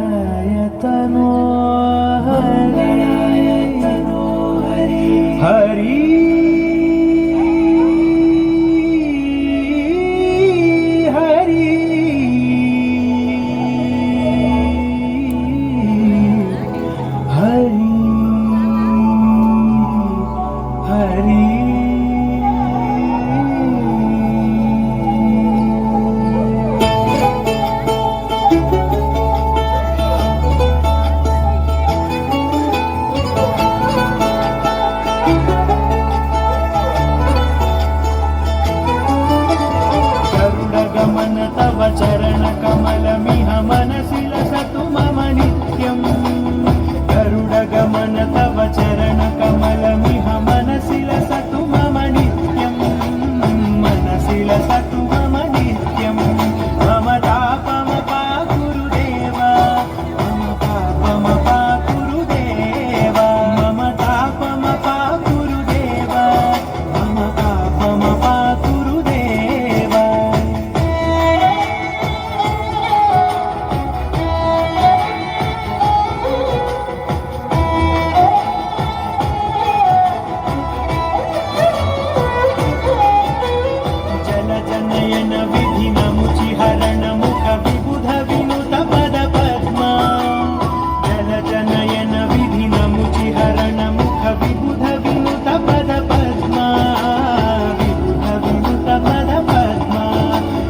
मंगलायतनो हरि हरि हरि हरि हरि गरुडगमन तव चरण कमलमिह मनसि लसतु मम नित्यम् गरुडगमन तव चरण कमलमिह मनसि लसतु मम नित्यम् मनसि लसतु मम नित्यम् मम तापमपा गुरुदेव मम पापमपा गुरुदेव मम तापमपा गुरुदेव मम पापमपा गुरुदेव जनयन विधिन मुचिहरण मुख विबुध विनुत पद पद्मा जल जनयन विधिन मुचिहरण मुख विबुध विनुत पद पद्मा विबुध विनुत पद पद्मा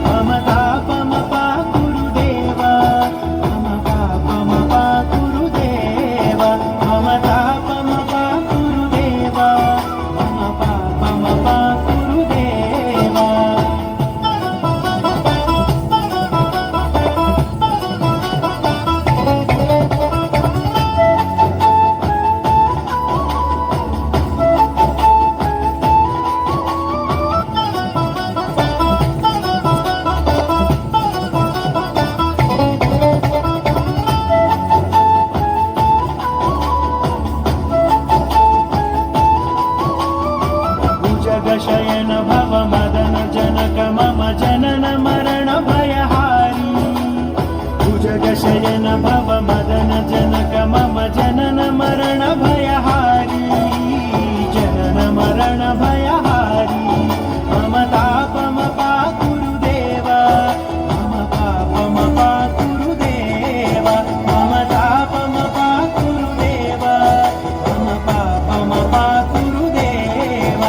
मम तापमपा गुरुदेव मम पापमपा गुरुदेव मम तापमपा गुरुदेव मम पापमपा गुरुदेव भुजगशयन भव मदन जनक मम जनन मरण भयहारी भुजगशयन भव मदन जनक मम जनन मरण भयहारी जनन मरण भयहारी मम तापमपा गुरुदेव मम पापमपा गुरुदेव मम तापमपा गुरुदेव मम पापमपा गुरुदेव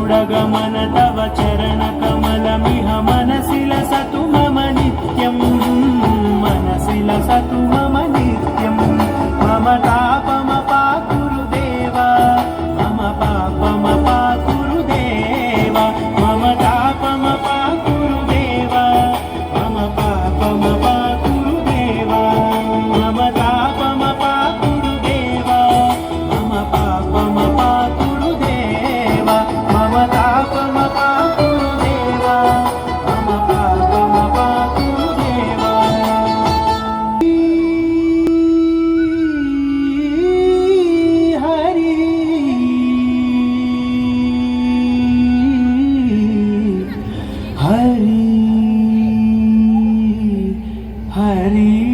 गरुडगमन तव चरणकमलमिह मनसि लसतु मम नित्यं मनसि लसतु मम नित्यं मम तापमपाकुरु देव मम पापमपाकुरु देव मम तापमपाकुरु देव मम पापमपाकुरु देव मम तापमपाकुरु देव मम पापमपाकुरु देव मम तापमपाकुरु देव मम पापमपाकुरु देव हरि हरि हरि